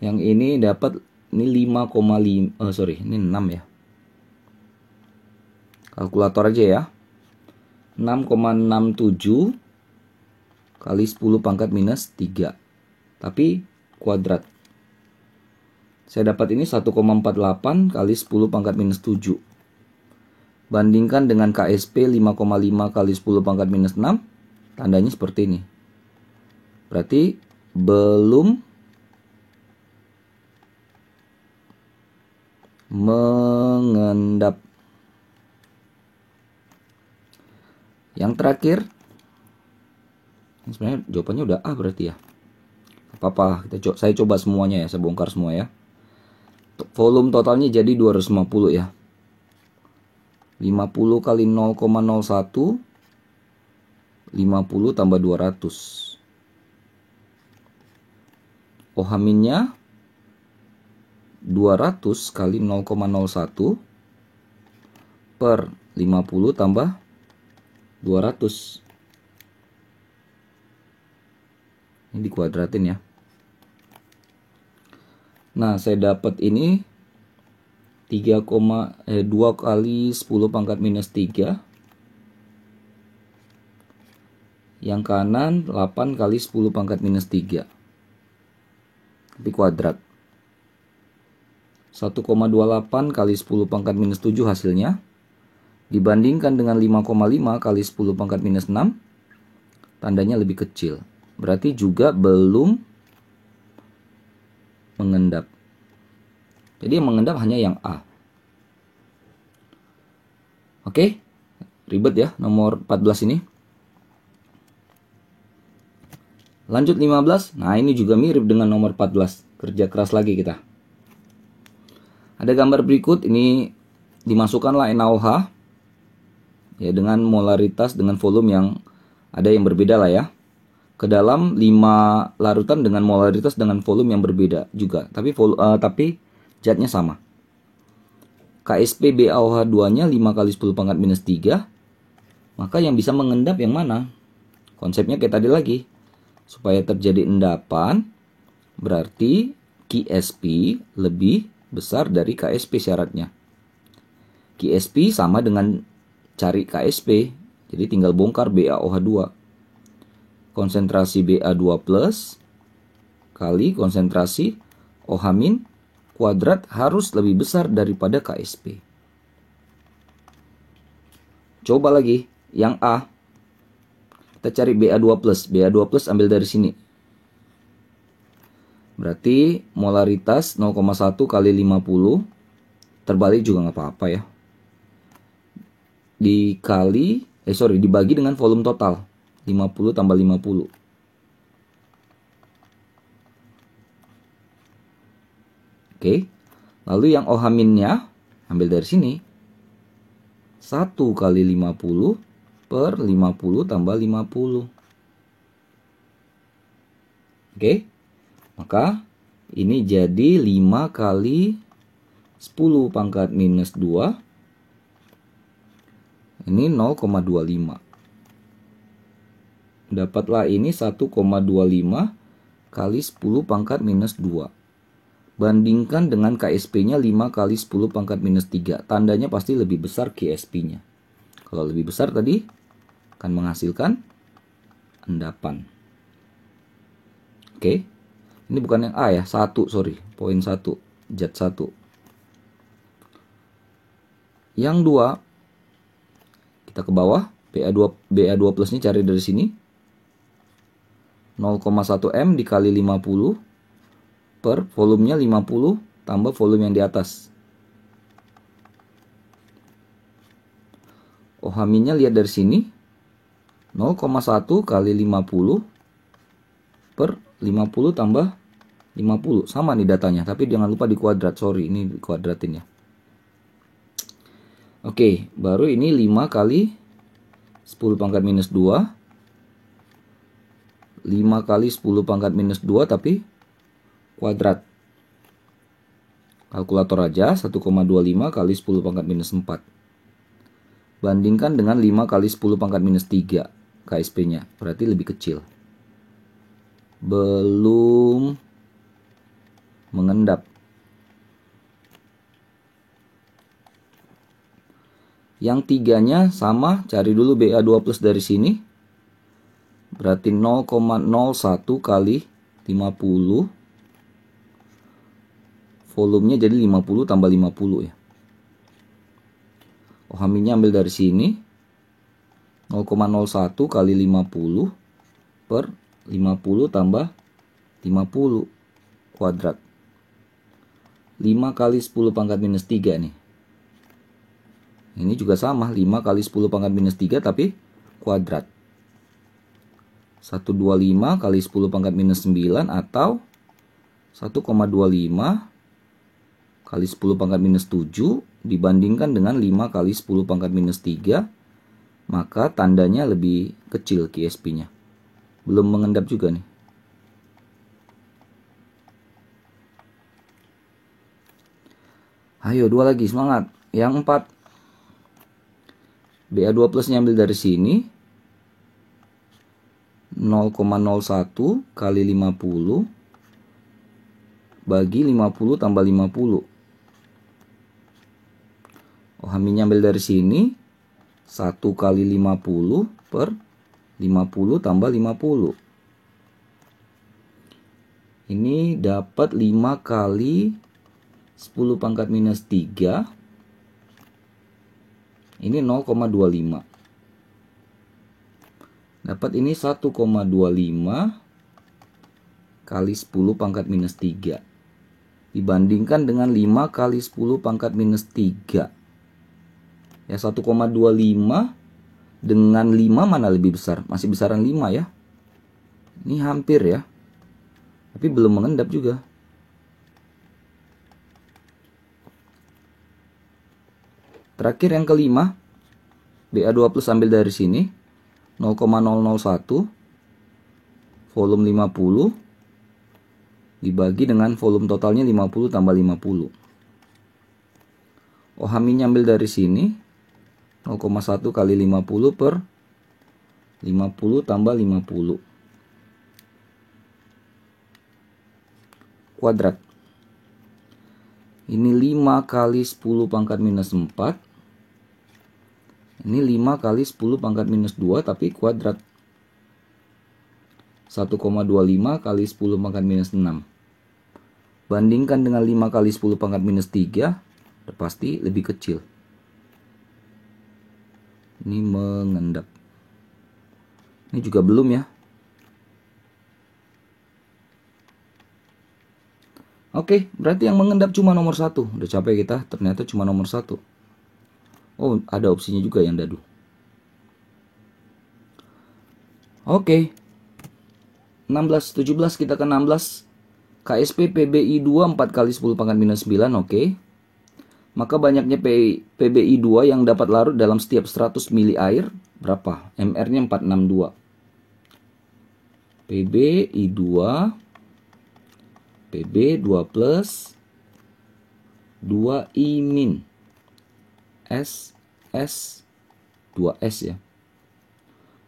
Yang ini dapat ini 5,5 ini 6 ya. Kalkulator aja ya. 6,67 kali 10 pangkat minus 3. Tapi kuadrat. Saya dapat ini 1,48 kali 10 pangkat minus 7. Bandingkan dengan KSP 5,5 kali 10 pangkat minus 6. Tandanya seperti ini. Berarti belum mengendap. Yang terakhir, sebenarnya jawabannya udah A berarti ya. Apa-apa, saya coba semuanya ya, saya bongkar semua ya. Volume totalnya jadi 250 ya. 50 kali 0,01 50 tambah 200. OH-nya 200 kali 0,01 per 50 tambah 200. Ini dikuadratin ya. Nah, saya dapat ini 2 kali 10 pangkat minus 3. Yang kanan 8 kali 10 pangkat minus 3. Tapi kuadrat. 1,28 kali 10 pangkat minus 7 hasilnya. Dibandingkan dengan 5,5 kali 10 pangkat minus 6. Tandanya lebih kecil. Berarti juga belum mengendap. Jadi yang mengendap hanya yang A. Oke, ribet ya nomor 14 ini. Lanjut 15. Nah, ini juga mirip dengan nomor 14. Kerja keras lagi kita. Ada gambar berikut, ini dimasukkanlah NaOH ya dengan molaritas dengan volume yang ada yang berbeda lah ya. Ke dalam 5 larutan dengan molaritas dengan volume yang berbeda juga, tapi zatnya sama. KSP BaOH2-nya 5 kali 10 pangkat minus 3. Maka yang bisa mengendap yang mana? Konsepnya kayak tadi lagi. Supaya terjadi endapan, berarti QSP lebih besar dari KSP syaratnya. QSP sama dengan cari KSP. Jadi tinggal bongkar BaOH2. Konsentrasi Ba2 plus kali konsentrasi OH- kuadrat harus lebih besar daripada KSP. Coba lagi yang A. Kita cari Ba2 plus. Ba2 plus ambil dari sini. Berarti molaritas 0,1 kali 50. Terbalik juga nggak apa-apa ya. Dibagi dengan volume total. 50 tambah 50. Oke. Lalu yang OH-nya ambil dari sini. 1 kali 50 per 50 tambah 50. Oke. Maka ini jadi 5 kali 10 pangkat minus 2. Ini 0,25. Dapatlah ini 1,25 kali 10 pangkat minus 2. Bandingkan dengan KSP-nya 5 kali 10 pangkat minus 3. Tandanya pasti lebih besar KSP-nya. Kalau lebih besar tadi akan menghasilkan endapan. Oke. Ini bukan yang A ya, 1, sorry. Poin 1, zat 1. Yang 2, kita ke bawah. Ba2 plus-nya cari dari sini. 0,1 M dikali 50 per volumenya 50 tambah volume yang di atas. OH-nya lihat dari sini. 0,1 kali 50 per 50 tambah 50. Sama nih datanya, tapi jangan lupa di kuadrat. Sorry, ini dikuadratin ya. Oke, baru ini 5 kali 10 pangkat minus 2. 5 kali 10 pangkat minus 2 tapi kuadrat. Kalkulator aja, 1,25 kali 10 pangkat minus 4. Bandingkan dengan 5 kali 10 pangkat minus 3 KSP-nya. Berarti lebih kecil. Belum mengendap. Yang tiganya sama, cari dulu Ba2 plus dari sini. Berarti 0,01 kali 50. Volumenya jadi 50 tambah 50 ya. OH-nya ambil dari sini. 0,01 kali 50 per 50 tambah 50 kuadrat. 5 kali 10 pangkat minus 3 nih. Ini juga sama, 5 kali 10 pangkat minus 3 tapi kuadrat. 125 kali 10 pangkat minus 9 atau 1,25 kali 10 pangkat minus 7 dibandingkan dengan 5 kali 10 pangkat minus 3, maka tandanya lebih kecil QSP-nya. Belum mengendap juga nih. Ayo, 2 lagi, semangat. Yang 4. Ba2 plusnya ambil dari sini. 0,01 kali 50 bagi 50 tambah 50. OH-nya ambil dari sini. 1 kali 50 per 50 tambah 50. Ini dapat 5 kali 10 pangkat minus 3. Ini 0,25. Dapat ini 1,25 kali 10 pangkat minus 3. Dibandingkan dengan 5 kali 10 pangkat minus 3. Ya, 1,25 dengan 5 mana lebih besar? Masih besaran 5 ya. Ini hampir ya. Tapi belum mengendap juga. Terakhir yang kelima, Ba2 plus ambil dari sini. 0,001 volume 50 dibagi dengan volume totalnya 50 tambah 50. OH-nya ambil dari sini. 0,1 kali 50 per 50 tambah 50 kuadrat. Ini 5 kali 10 pangkat minus 4. Ini 5 kali 10 pangkat minus 2 tapi kuadrat. 1,25 kali 10 pangkat minus 6. Bandingkan dengan 5 kali 10 pangkat minus 3, pasti lebih kecil. Ini mengendap. Ini juga belum ya. Oke, berarti yang mengendap cuma nomor 1. Udah capek kita, ternyata cuma nomor 1. Oh, ada opsinya juga yang dadu. Oke. 16, 17 kita ke 16. KSP PBI 2 4 kali 10 pangkat minus 9, oke. Maka banyaknya PBI 2 yang dapat larut dalam setiap 100 mili air berapa? MR-nya 462. PBI 2 PB 2 plus 2I min S 2S ya.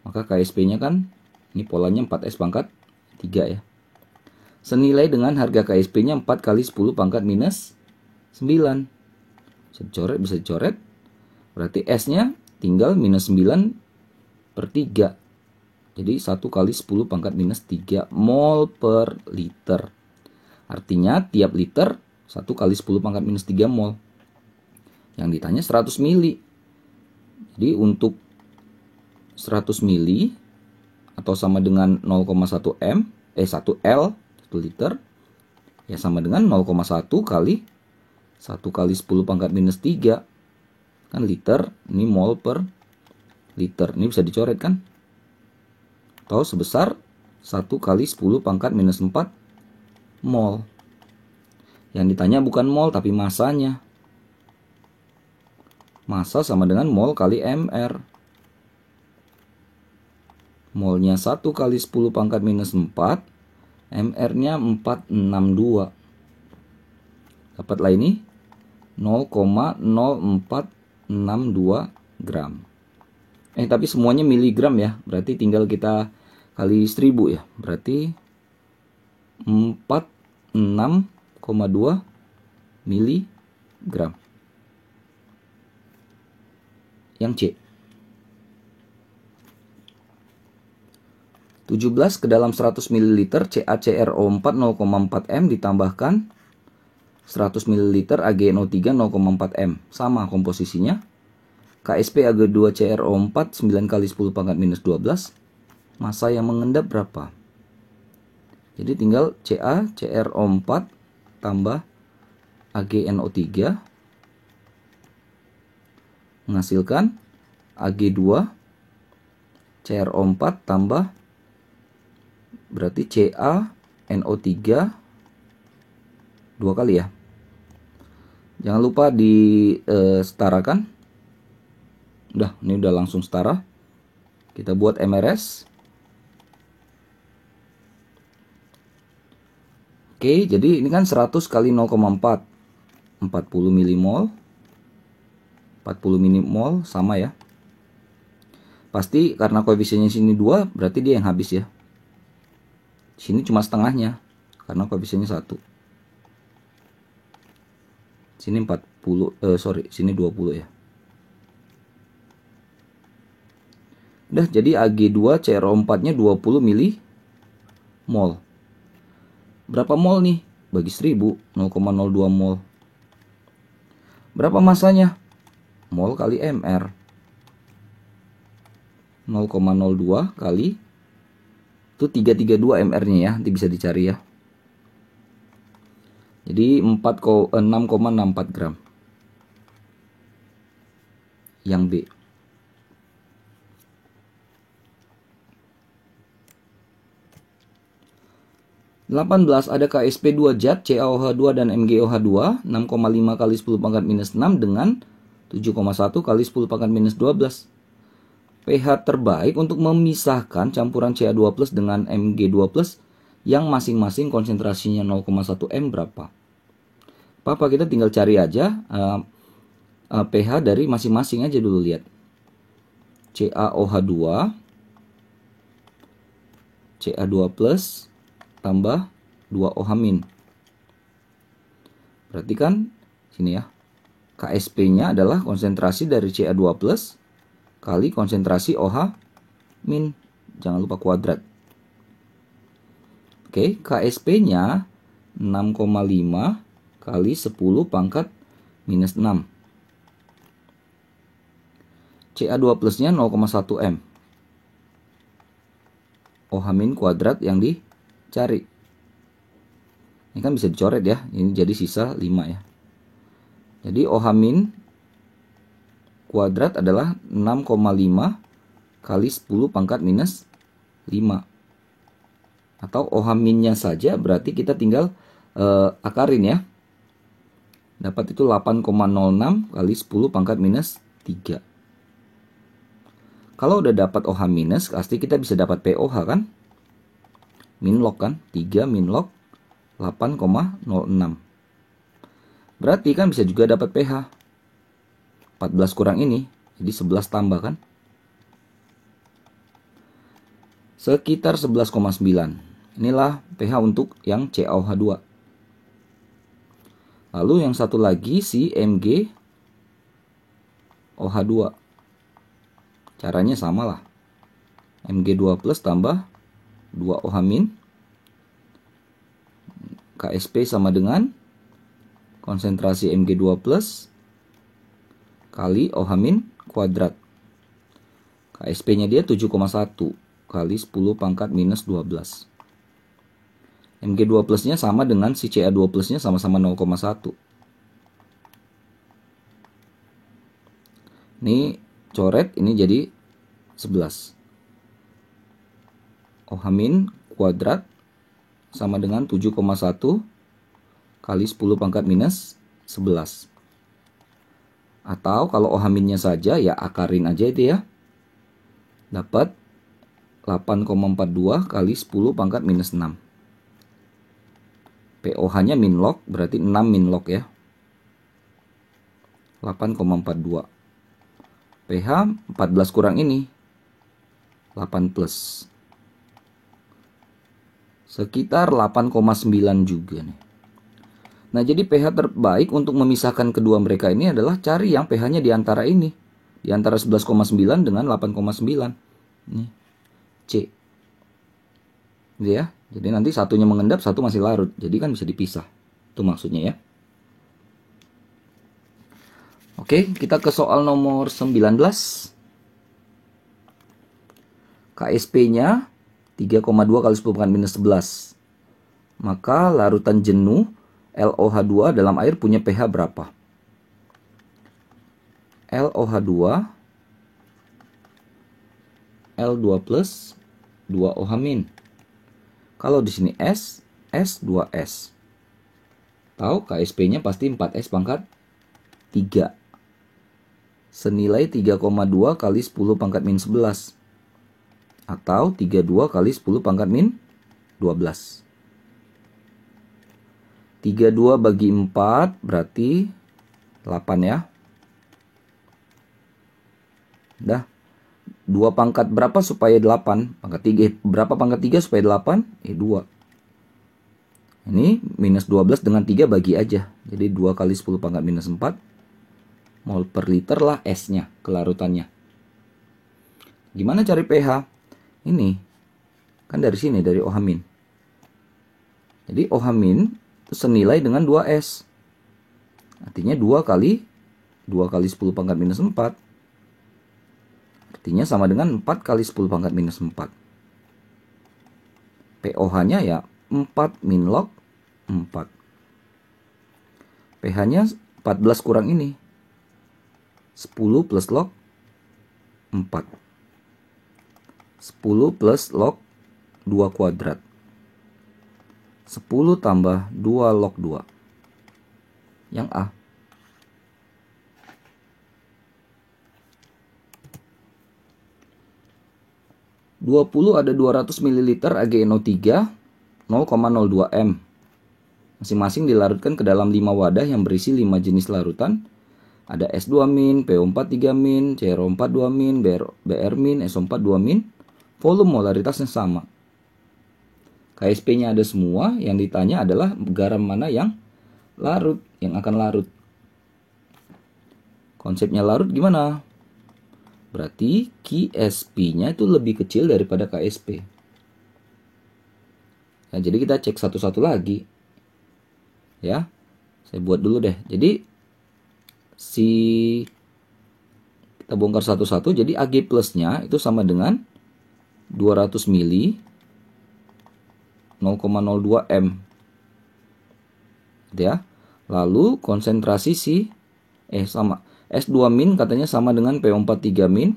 Maka KSP-nya kan ini polanya 4S pangkat 3 ya. Senilai dengan harga KSP-nya 4 kali 10 pangkat minus 9. Bisa dicoret. Berarti S-nya tinggal minus 9 per 3. Jadi 1 kali 10 pangkat minus 3 mol per liter. Artinya tiap liter 1 kali 10 pangkat minus 3 mol. Yang ditanya 100 mili. Jadi untuk 100 mili atau sama dengan 0,1 M, 1 L, 1 liter, ya sama dengan 0,1 kali 1 kali 10 pangkat minus 3. Kan liter, ini mol per liter. Ini bisa dicoret kan? Atau sebesar 1 kali 10 pangkat minus 4 mol. Yang ditanya bukan mol tapi masanya. Massa sama dengan mol kali MR. Molnya 1 kali 10 pangkat minus 4. MR-nya 462. Dapatlah ini 0,0462 gram. Tapi semuanya miligram ya. Berarti tinggal kita kali 1000 ya. Berarti 46,2 miligram. Yang C. 17 ke dalam 100 ml CaCrO4 0,4 M ditambahkan 100 ml AgNO3 0,4 M. Sama komposisinya. KSP Ag2CrO4 9 kali 10 pangkat minus 12. Massa yang mengendap berapa? Jadi tinggal CaCrO4 tambah AgNO3 menghasilkan Ag2 CrO4 tambah berarti CaNO3 2 kali ya. Jangan lupa disetarakan. Udah, ini udah langsung setara. Kita buat MRS. Oke, jadi ini kan 100 kali 0,4 40 milimol. 40 milimol sama ya. Pasti karena koefisiennya sini 2, berarti dia yang habis ya. Sini cuma setengahnya karena koefisiennya 1. Sini 40, sini 20 ya. Udah, jadi Ag2 CrO4-nya 20 milimol. Berapa mol nih? Bagi 1000, 0,02 mol. Berapa masanya? Mol kali mr. 0,02 kali itu 332 mr-nya ya, nanti bisa dicari ya. Jadi 6,64 gram. Yang B. 18 ada KSP2 zat CaOH2 dan MgOH2 6,5 kali 10 pangkat minus 6 dengan 7,1 kali 10 pangkat minus 12. pH terbaik untuk memisahkan campuran Ca2 plus dengan Mg2 plus yang masing-masing konsentrasinya 0,1 M berapa? Apa kita tinggal cari aja pH dari masing-masing aja dulu, lihat. CaOH2 Ca2 plus tambah 2OH-. Berarti kan sini ya, KSP-nya adalah konsentrasi dari Ca2 plus kali konsentrasi OH-. Jangan lupa kuadrat. Oke, KSP-nya 6,5 kali 10 pangkat minus 6. Ca2 plusnya 0,1 M. OH- kuadrat yang dicari. Ini kan bisa dicoret ya. Ini jadi sisa 5 ya. Jadi OH- kuadrat adalah 6,5 kali 10 pangkat minus 5. Atau OH-nya saja berarti kita tinggal akarin ya. Dapat itu 8,06 kali 10 pangkat minus 3. Kalau udah dapat OH-, pasti kita bisa dapat POH kan? Min log kan? 3 min log 8,06. Berarti kan bisa juga dapat pH. 14 kurang ini, jadi 11 tambah kan? Sekitar 11,9. Inilah pH untuk yang CaOH2. Lalu yang satu lagi si MgOH2. Caranya sama lah. Mg2 plus tambah 2OH-. KSP sama dengan konsentrasi Mg2 plus kali OH- kuadrat. KSP-nya dia 7,1 kali 10 pangkat minus 12. Mg2 plusnya sama dengan si Ca2 plusnya sama-sama 0,1. Ini coret, ini jadi 11. OH- kuadrat sama dengan 7,1 kali 10 pangkat minus 11. Atau kalau OH-nya saja ya akarin aja itu ya. Dapat 8,42 kali 10 pangkat minus 6. POH-nya min log berarti 6 min log ya. 8,42. pH 14 kurang ini 8 plus. Sekitar 8,9 juga nih. Nah, jadi pH terbaik untuk memisahkan kedua mereka ini adalah cari yang pH-nya di antara ini. Di antara 11,9 dengan 8,9. Nih, C. Gitu ya. Jadi nanti satunya mengendap, satu masih larut. Jadi kan bisa dipisah. Itu maksudnya ya. Oke, kita ke soal nomor 19. KSP-nya 3,2 kali 10 pangkat minus 11. Maka larutan jenuh LOH2 dalam air punya pH berapa? LOH2 L2 plus 2OH-. Kalau di sini S, S2S. Tahu KSP-nya pasti 4S pangkat 3. Senilai 3,2 kali 10 pangkat min 11. Atau 32 kali 10 pangkat min 12. 32 bagi 4 berarti 8 ya. Dah. 2 pangkat berapa supaya 8? Pangkat 3. Berapa pangkat 3 supaya 8? 2. Ini minus 12 dengan 3 bagi aja. Jadi 2 kali 10 pangkat minus 4 mol per liter lah S-nya, kelarutannya. Gimana cari pH? Ini kan dari sini, dari OH min. Jadi OH min itu senilai dengan 2S. Artinya 2 kali 10 pangkat minus 4. Artinya sama dengan 4 kali 10 pangkat minus 4. pOH-nya ya 4 min log 4. pH-nya 14 kurang ini. 10 plus log 4. 10 plus log 2 kuadrat. 10 tambah 2 log 2. Yang A. Ada 200 ml AgNO3 0,02 M. Masing-masing dilarutkan ke dalam 5 wadah yang berisi 5 jenis larutan. Ada S2-, PO4-3-, CrO4-2-, Br-, SO4-2-. Volume molaritasnya sama. KSP-nya ada semua, yang ditanya adalah garam mana yang larut, yang akan larut. Konsepnya larut gimana? Berarti KSP-nya itu lebih kecil daripada KSP. Nah, jadi kita cek satu-satu lagi. Ya, saya buat dulu deh. Jadi kita bongkar satu-satu. Jadi Ag plusnya itu sama dengan 200 mili 0,02 M. Ya. Lalu konsentrasi sama S2- katanya sama dengan PO4-3-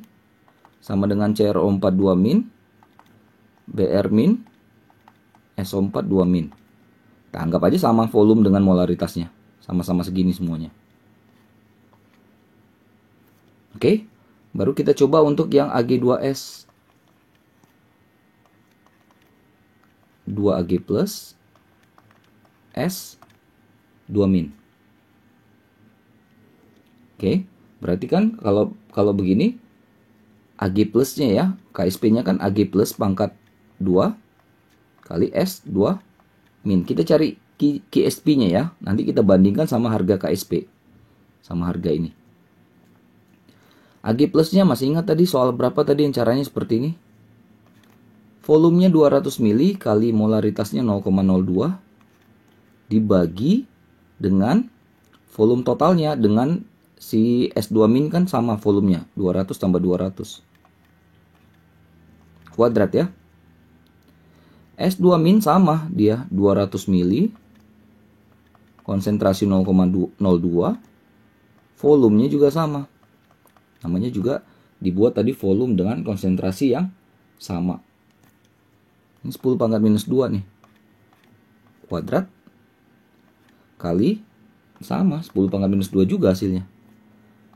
sama dengan CrO4-2-, Br-, SO4-2-. Kita anggap aja sama volume dengan molaritasnya. Sama-sama segini semuanya. Oke, baru kita coba untuk yang Ag2S. 2Ag plus S 2-. Oke, berarti kan kalau begini Ag plusnya ya, KSP-nya kan Ag plus pangkat 2 kali S 2-. Kita cari KSP-nya ya. Nanti kita bandingkan sama harga KSP. Sama harga ini. Ag plusnya masih ingat tadi soal berapa tadi yang caranya seperti ini? Volumenya 200 mili kali molaritasnya 0,02 dibagi dengan volume totalnya dengan si S2- kan sama volumenya. 200 tambah 200. Kuadrat ya. S2- sama dia 200 mili. Konsentrasi 0,02. Volumenya juga sama. Namanya juga dibuat tadi volume dengan konsentrasi yang sama. Ini 10 pangkat minus 2 nih. Kuadrat kali sama 10 pangkat minus 2 juga hasilnya.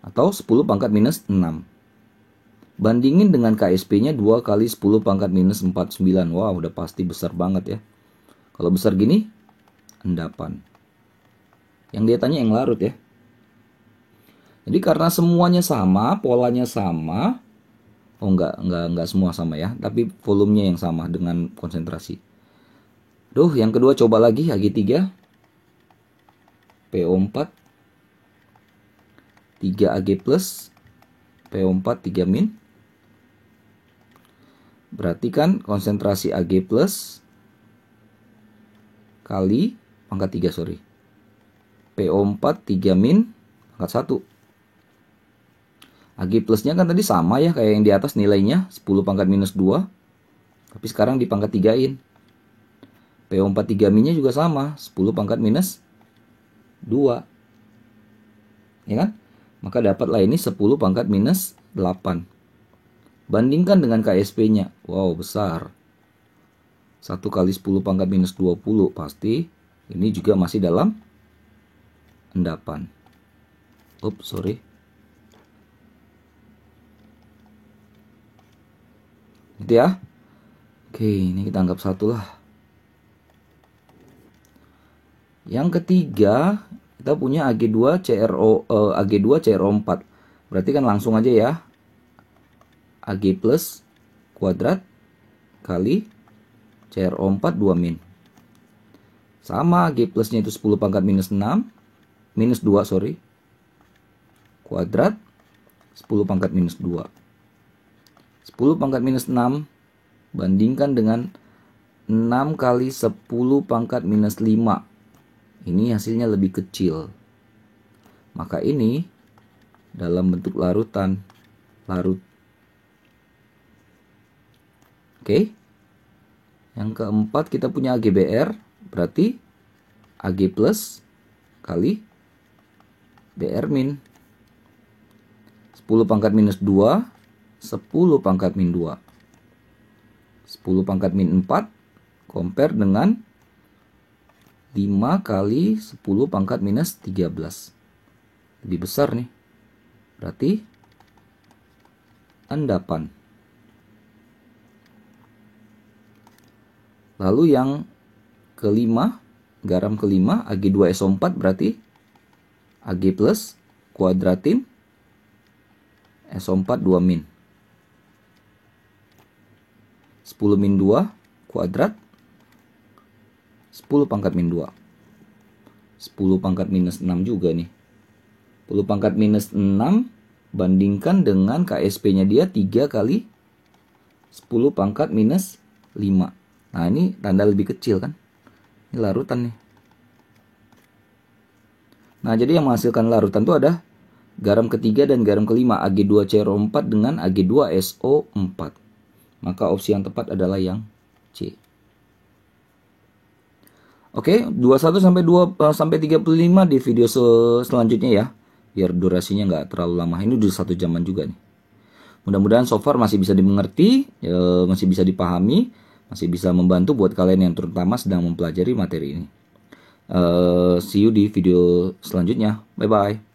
Atau 10 pangkat minus 6. Bandingin dengan KSP-nya 2 kali 10 pangkat minus 49. Wah, udah pasti besar banget ya. Kalau besar gini, endapan. Yang dia tanya yang larut ya. Jadi karena semuanya sama, polanya sama. Oh enggak semua sama ya, tapi volumenya yang sama dengan konsentrasi. Yang kedua coba lagi Ag3. PO4 3Ag plus PO4 3-. Berarti kan konsentrasi Ag plus kali pangkat 3 PO4 3- pangkat 1. Ag plusnya kan tadi sama ya kayak yang di atas nilainya 10 pangkat minus 2. Tapi sekarang di pangkat 3-in. PO4 3-nya juga sama 10 pangkat minus 2. Ya kan? Maka dapatlah ini 10 pangkat minus 8. Bandingkan dengan KSP-nya. Wow, besar. 1 kali 10 pangkat minus 20 pasti. Ini juga masih dalam endapan. Sorry. Gitu ya. Oke, ini kita anggap 1 lah. Yang ketiga, kita punya Ag2 CrO4. Berarti kan langsung aja ya. Ag plus kuadrat kali CrO4 2-. Sama, G plusnya itu 10 pangkat minus 6, minus 2 sorry, kuadrat 10 pangkat minus 2. 10 pangkat minus 6 bandingkan dengan 6 kali 10 pangkat minus 5. Ini hasilnya lebih kecil. Maka ini dalam bentuk larutan, larut. Oke. Yang keempat kita punya AGBR, berarti AG plus kali BR min. 10 pangkat minus 2, 10 pangkat min 2. 10 pangkat min 4, compare dengan 5 kali 10 pangkat minus 13. Lebih besar nih. Berarti endapan. Lalu yang kelima, garam kelima, Ag2SO4 berarti Ag plus kuadratin SO4 2 min. 10 min 2 kuadrat 10 pangkat min 2. 10 pangkat minus 6 juga nih. 10 pangkat minus 6 bandingkan dengan KSP-nya dia 3 kali 10 pangkat minus 5. Nah ini tanda lebih kecil kan. Ini larutan nih. Nah jadi yang menghasilkan larutan itu ada garam ketiga dan garam kelima, Ag2CrO4 dengan Ag2SO4. Maka opsi yang tepat adalah yang C. Oke, 21 sampai 35 di video selanjutnya ya. Biar durasinya nggak terlalu lama. Ini udah 1 jaman juga nih. Mudah-mudahan so far masih bisa dimengerti, masih bisa dipahami, masih bisa membantu buat kalian yang terutama sedang mempelajari materi ini. See you di video selanjutnya. Bye-bye.